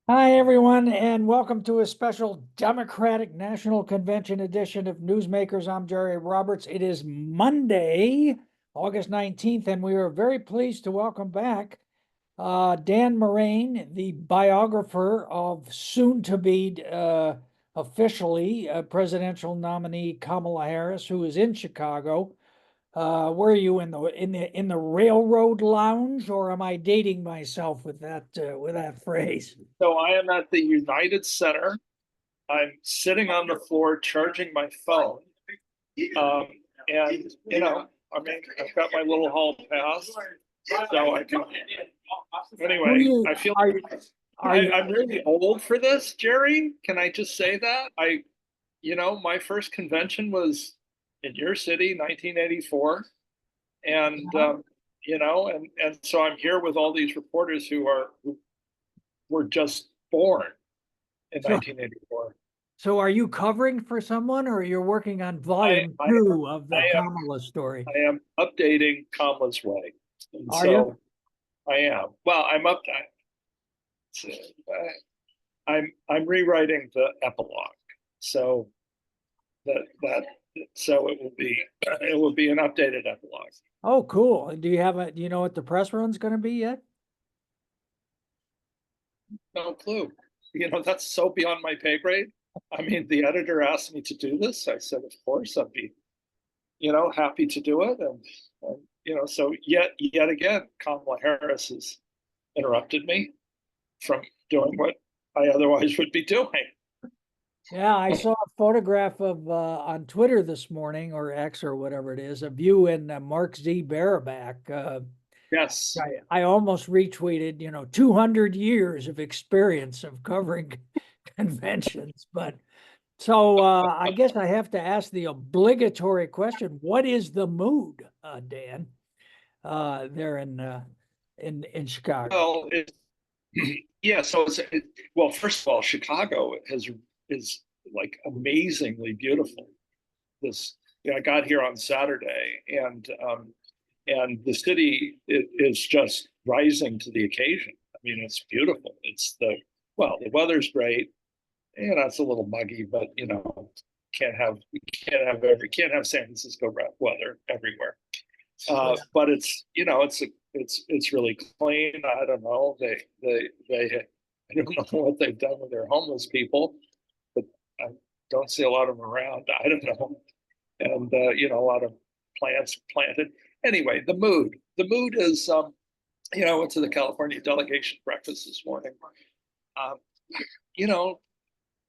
Hi, everyone, and welcome to a special Democratic National Convention edition of Newsmakers. I'm Jerry Roberts. It is Monday, August 19th, and we are very pleased to welcome back Dan Morain, the biographer of soon-to-be officially presidential nominee Kamala Harris, who is in Chicago. Were you in the railroad lounge, or am I dating myself with that phrase? So I am at the United Center. I'm sitting on the floor charging my phone. Um, and I've got my little hall pass, so I can. Who do Anyway, you I feel are? like Are you? I'm really old for this, Jerry. Can I just say that? My first convention was in your city, 1984, and and so I'm here with all these reporters who were just born in So, 1984. so are you covering for someone, or you're working on I volume I am two of I the am Kamala story? I am updating Kamala's Way, and Are you? so I am. Well, I'm rewriting the epilogue, so that so it will be an updated epilogue. Oh, cool. Do you know what the press run's going to be yet? No clue. That's so beyond my pay grade. I mean, the editor asked me to do this. I said, of course, I'd be happy to do it. And so yet again, Kamala Harris has interrupted me from doing what I otherwise would be doing. Yeah, I saw a photograph of on Twitter this morning, or X or whatever it is, of you and Mark Z. Bareback. Yes. I almost retweeted, 200 years of experience of covering conventions. But so I guess I have to ask the obligatory question: what is the mood, Dan, there in Chicago? Well, yeah. Well, first of all, Chicago is like amazingly beautiful. I got here on Saturday, and the city is just rising to the occasion. I mean, it's beautiful. The weather's great. It's a little muggy, but can't have San Francisco weather everywhere. But it's really clean. I don't know. I don't know what they've done with their homeless people, but I don't see a lot of them around. I don't know. And a lot of plants planted. Anyway, the mood is I went to the California delegation breakfast this morning. Um, you know,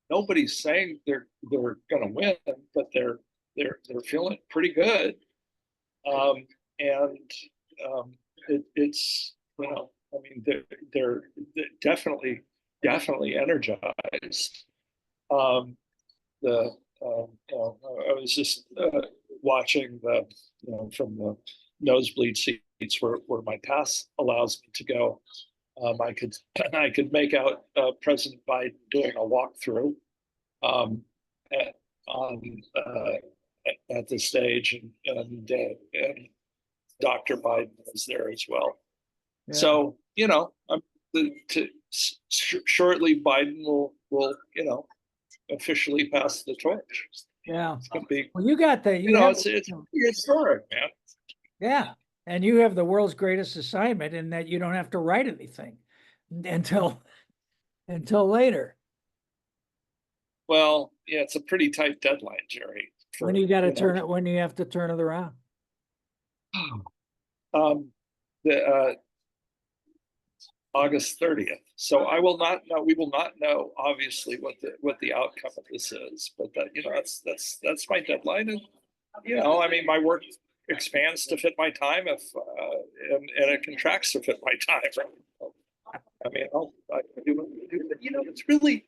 Nobody's saying they're going to win, but they're feeling pretty good. Um, and it's I mean, they're definitely energized. Um, the I was just watching from the nosebleed seats where my pass allows me to go. I could I could make out President Biden doing a walkthrough um, at, on at the stage, and Dr. Biden was there as well. Yeah, So shortly Biden will officially pass the torch. yeah. It's going to be Well, you got the you you know have it's historic, man. yeah, and you have the world's greatest assignment in that you don't have to write anything until later. Well, yeah, it's a pretty tight deadline, Jerry. When For you got to turn it, when you have to turn it around. um, the August 30th. So I will not know. We will not know, obviously, what the outcome of this is. But that's my deadline, and I mean, my work expands to fit my time if and it contracts to fit my time. I mean, I do,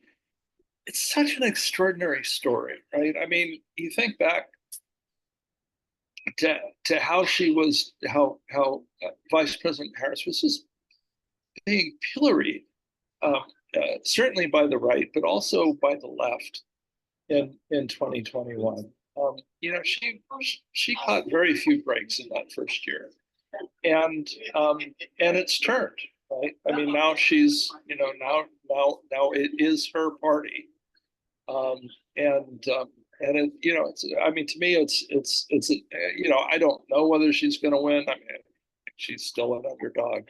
it's such an extraordinary story, right? I mean, you think back to how Vice President Harris was just being pilloried, um, certainly by the right, but also by the left in 2021. She caught very few breaks in that first year, and and it's turned. right? I mean, now she's, now it is her party. Um, and it, it's, I mean, to me, I don't know whether she's going to win. I mean, she's still an underdog.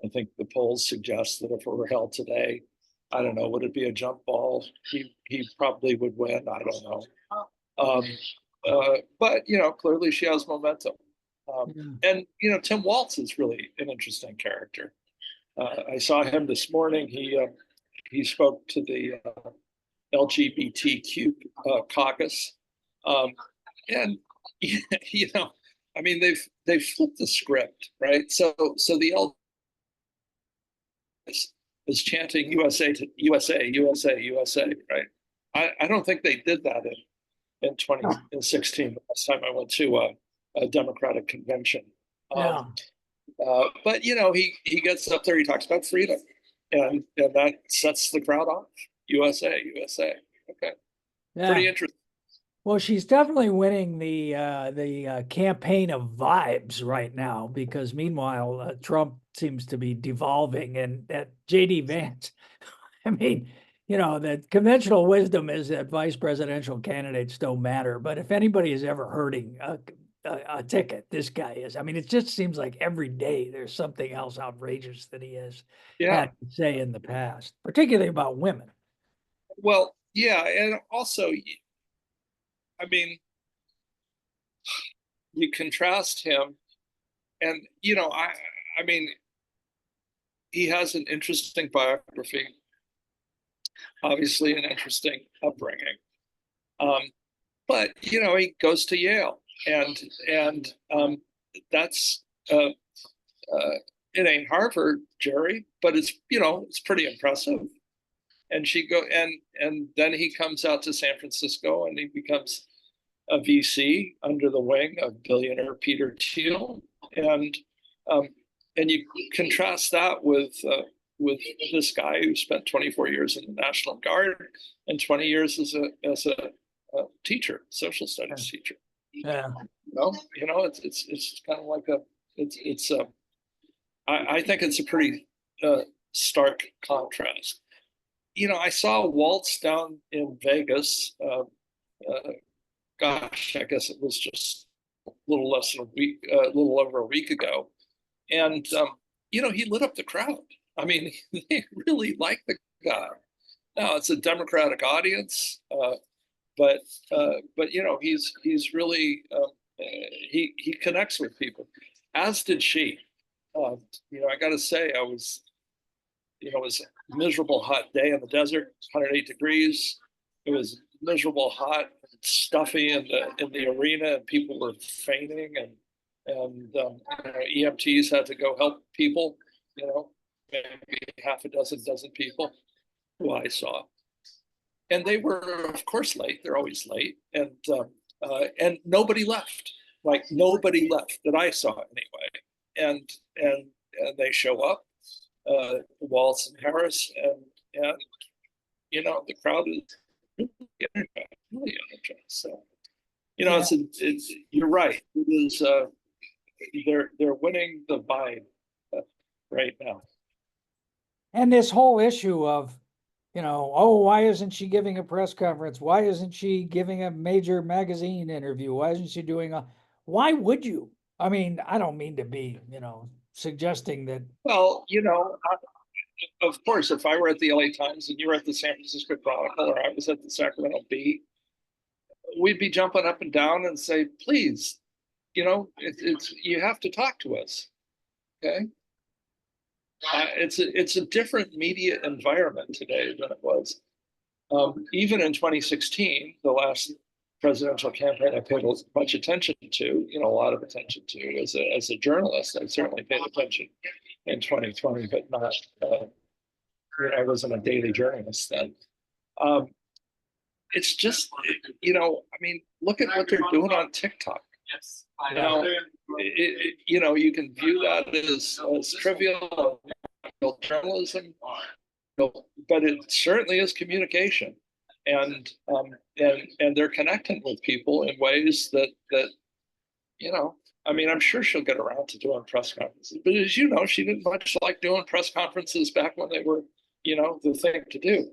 I think the polls suggest that if it were held today, I don't know, would it be a jump ball? He probably would win. I don't know. Um, but clearly she has momentum. And Tim Walz is really an interesting character. I saw him this morning. He spoke to the LGBTQ caucus, and I mean they've flipped the script, right? So the L is chanting USA to USA, USA, USA, right? I don't think they did that in 2016. The last time I went to a Democratic convention. Yeah. But he gets up there, he talks about freedom, and that sets the crowd off. USA, USA. Okay, Yeah. pretty interesting. Well, she's definitely winning the campaign of vibes right now, because meanwhile Trump seems to be devolving, and at JD Vance, I mean, the conventional wisdom is that vice presidential candidates don't matter, but if anybody is ever hurting a ticket, this guy is. I mean, it just seems like every day there's something else outrageous that he has had to say in the past, particularly about women. Well, yeah, and also, I mean, you contrast him, and I mean, he has an interesting biography, obviously an interesting upbringing, but he goes to Yale, and that's it ain't Harvard, Jerry, but it's pretty impressive. And then he comes out to San Francisco and he becomes a VC under the wing of billionaire Peter Thiel, and you contrast that with this guy who spent 24 years in the National Guard and 20 years as a teacher, social studies teacher. Yeah. It's kind of like I think it's a pretty stark contrast. I saw Waltz down in Vegas. Gosh, I guess it was just a little less than a week, a little over a week ago, and he lit up the crowd. I mean, they really like the guy. Now it's a Democratic audience, but he's really he connects with people, as did she. I got to say, it was a miserable hot day in the desert, 108 degrees. It was miserable hot, and stuffy in the arena, and people were fainting, and EMTs had to go help people. Maybe half a dozen people who I saw, and they were, of course, late. They're always late, and nobody left. Like nobody left that I saw anyway, and they show up, Waltz and Harris, and the crowd is really energized. So it's you're right. It is they're winning the vibe right now. And this whole issue of, oh, why isn't she giving a press conference? Why isn't she giving a major magazine interview? Why isn't she why would you? I mean, I don't mean to be, suggesting that. Well, of course, if I were at the LA Times and you were at the San Francisco Chronicle or I was at the Sacramento Bee, we'd be jumping up and down and say, please, it's you have to talk to us. Okay. It's a different media environment today than it was. Even in 2016, the last presidential campaign I paid much attention to, a lot of attention to as a journalist. I certainly paid attention in 2020, but not, I wasn't a daily journalist then. It's just, I mean, look at what they're doing on TikTok. Yes. You can view that as trivial journalism, but it certainly is communication, and they're connecting with people in ways that I mean, I'm sure she'll get around to doing press conferences, but as you know, she didn't much like doing press conferences back when they were, the thing to do.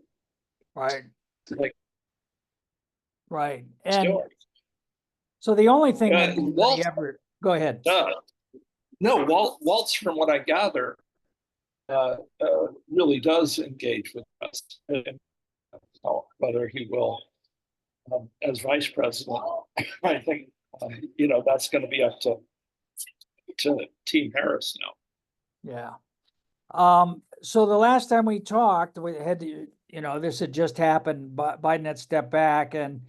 Right, Like, right. And still, so the only thing that Walt, anybody ever, go ahead. no, Waltz, from what I gather, really does engage with us. And whether he will, as vice president, I think, that's going to be up to Team Harris now. Yeah. So the last time we talked, we had to, this had just happened, but Biden had stepped back and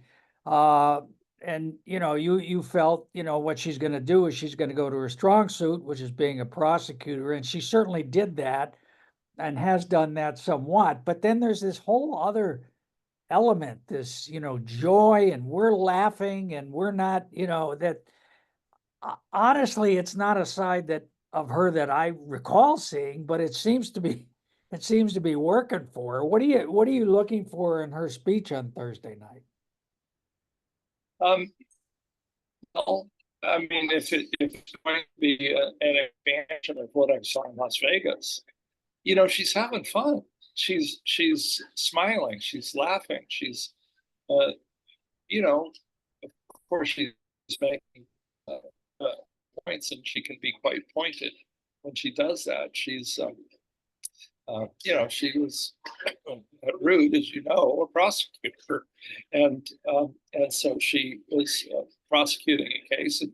you felt, what she's going to do is she's going to go to her strong suit, which is being a prosecutor. And she certainly did that and has done that somewhat. But then there's this whole other element, this, joy, and we're laughing and we're not, that honestly, it's not a side of her that I recall seeing, but it seems to be working for her. What are you looking for in her speech on Thursday night? Well, I mean, if it's going to be an expansion of what I saw in Las Vegas, she's having fun. She's smiling. She's laughing. She's, of course, she's making points, and she can be quite pointed when she does that. She's, she was rude, as you know, a prosecutor, and so she was prosecuting a case, and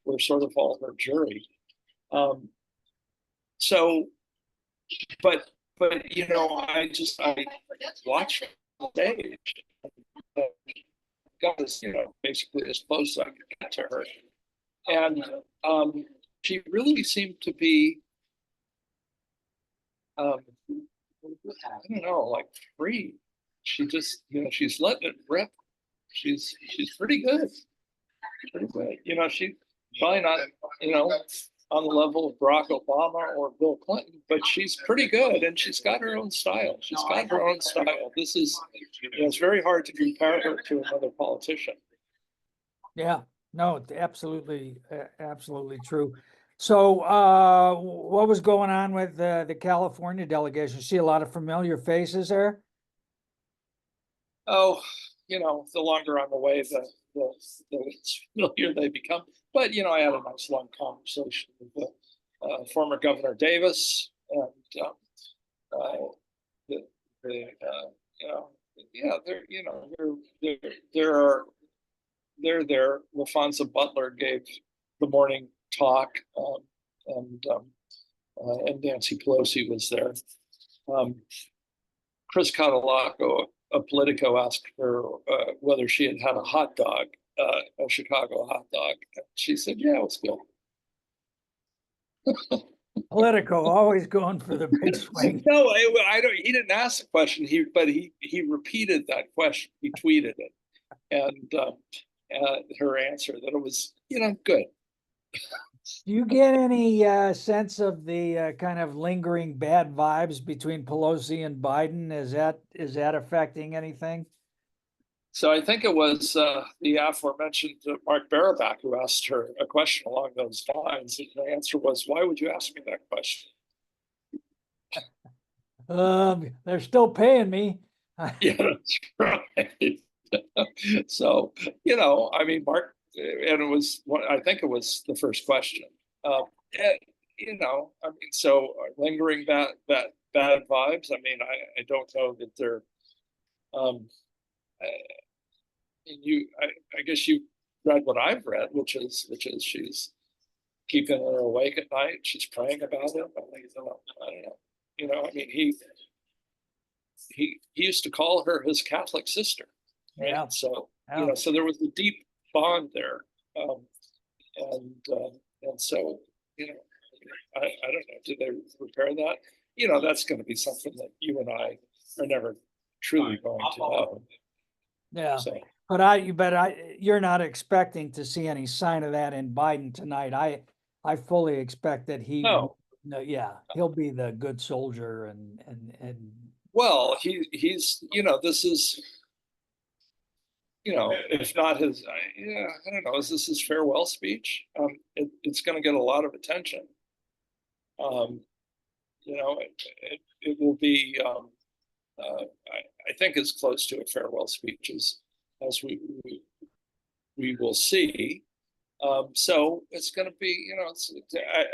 we're sort of all her jury. So, but I watched the stage. Got as basically as close as I could get to her, and she really seemed to be, I don't know, like free. She just, she's letting it rip. She's pretty good. Pretty good. She's probably not, on the level of Barack Obama or Bill Clinton, but she's pretty good, and she's got her own style. She's got her own style. This is, it's very hard to compare her to another politician. Yeah, no, absolutely, absolutely true. So, what was going on with the California delegation? See a lot of familiar faces there? Oh, the longer on the way, the familiar they become. But I had a nice long conversation with former Governor Davis, and yeah, they're there. LaFonza Butler gave the morning talk, and Nancy Pelosi was there. Chris Catalacco, a Politico, asked her whether she had had a hot dog, a Chicago hot dog. She said, "Yeah, it was good." Politico always going for the big swing. No, I don't. He didn't ask the question. He repeated that question. He tweeted it, and her answer that it was good. Do you get any sense of the kind of lingering bad vibes between Pelosi and Biden? Is that affecting anything? So I think it was the aforementioned Mark Barabak who asked her a question along those lines. And the answer was, "Why would you ask me that question?" They're still paying me. Yeah, that's right. So, I mean, Mark, and it was, I think it was the first question. And, I mean, so lingering bad vibes. I mean, I don't know that they're, I guess you read what I've read, which is she's keeping her awake at night. She's praying about it. I don't know. I mean, he used to call her his Catholic sister, right? Yeah. So Yeah. so there was a deep bond there, and so I don't know. Did they repair that? That's going to be something that you and I are never truly going to know. Yeah. So. But you're not expecting to see any sign of that in Biden tonight. I fully expect that No. he'll be the good soldier and Well, he's this is if not his, I don't know, is this his farewell speech? It's going to get a lot of attention. Um, it will be, I think, as close to a farewell speech as we will see. So it's going to be,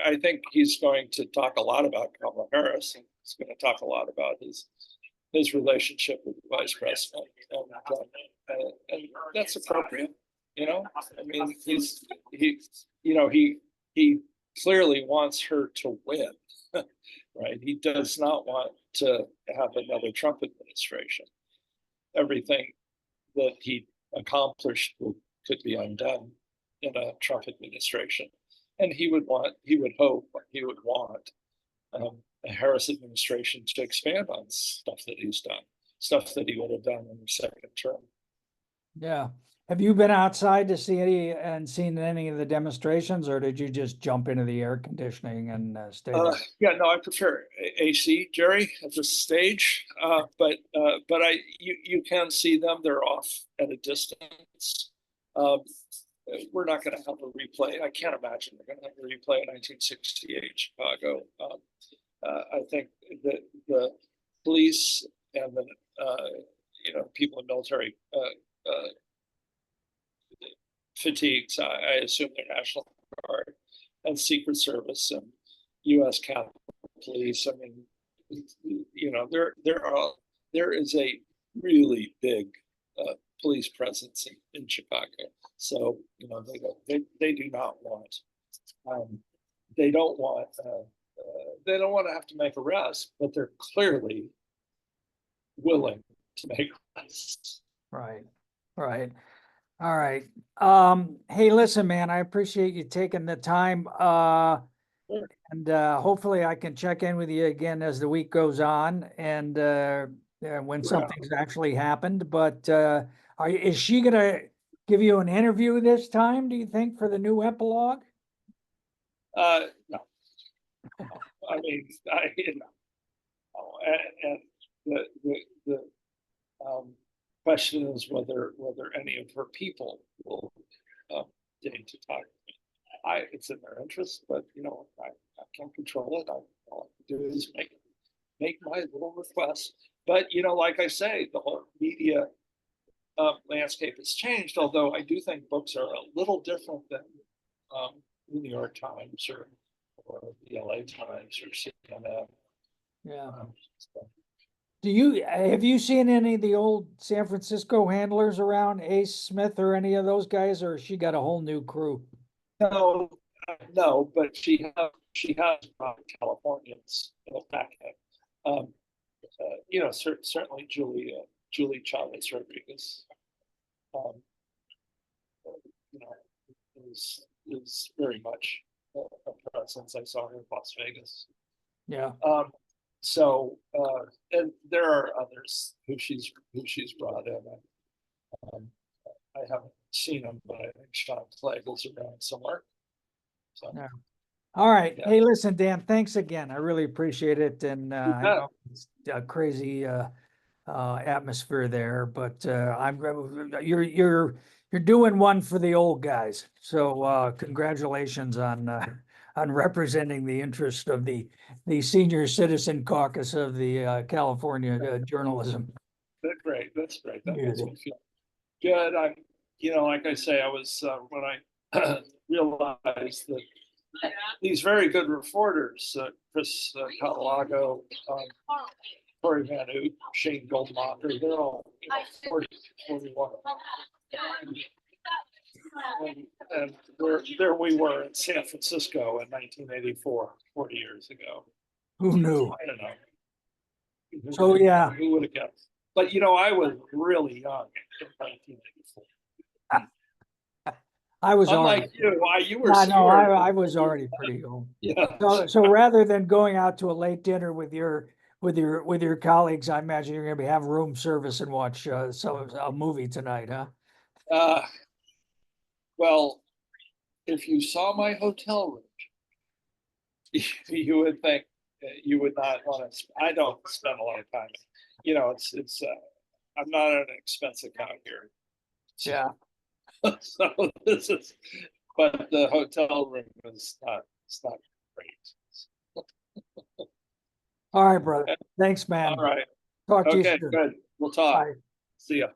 I think he's going to talk a lot about Kamala Harris, and he's going to talk a lot about his relationship with the vice president, and that's appropriate. I mean, he clearly wants her to win, right? He does not want to have another Trump administration. Everything that he accomplished could be undone in a Trump administration, and he would want a Harris administration to expand on stuff that he's done, stuff that he would have done in the second term. Yeah. Have you been outside to see seen any of the demonstrations, or did you just jump into the air conditioning and stay there? Yeah, no, I prefer AC, Jerry, at this stage. But you can see them; they're off at a distance. We're not going to have a replay. I can't imagine we're going to have a replay of 1968 Chicago. I think that the police and the people in military fatigues. I assume they're National Guard and Secret Service and U.S. Capitol Police. I mean, there is a really big police presence in Chicago. So they do not want they don't want to have to make arrests, but they're clearly willing to make arrests. Right. All right. Hey, listen, man, I appreciate you taking the time. Sure. And hopefully I can check in with you again as the week goes on and when something's actually happened. But is she gonna give you an interview this time, do you think, for the new epilogue? No. I mean, and the question is whether any of her people will deign to talk to me. It's in their interest, but I can't control it. All I can do is make my little request. But like I say, the whole media landscape has changed. Although I do think books are a little different than the New York Times or the LA Times or CNN. Yeah. So. Have you seen any of the old San Francisco handlers around, Ace Smith or any of those guys, or has she got a whole new crew? No, but she has brought Californians back in. Certainly Julie Chavez Rodriguez, is very much a presence. I saw her in Las Vegas. Yeah. So and there are others who she's brought in. I haven't seen them, but I think Sean Clegg is around somewhere. So. Yeah. All right. Yeah. Hey, listen, Dan, thanks again. I really appreciate it. And I know it's a crazy atmosphere there, but you're doing one for the old guys. So congratulations on representing the interest of the senior citizen caucus of the California journalism. That's great. That Yeah. makes me feel good. I'm, like I say, I was when I realized that these very good reporters, Chris Catalago, Corey Van Oot, Shane Goldmacher, they're all 40, 41. And there we were in San Francisco in 1984, 40 years ago. Who knew? I don't know. So yeah. Who would have guessed? But I was really young in 1984. I was Unlike already, you were. I was already pretty old. Yeah. So rather than going out to a late dinner with your colleagues, I imagine you're going to have room service and watch a movie tonight, huh? Well, if you saw my hotel room, you would think you would not want to. I don't spend a lot of time. It's I'm not an expense account here. Yeah. So this is, but the hotel room is not, it's not great. All right, brother. Thanks, man. All right. Talk to you Okay, soon. good. We'll talk. Bye. See ya.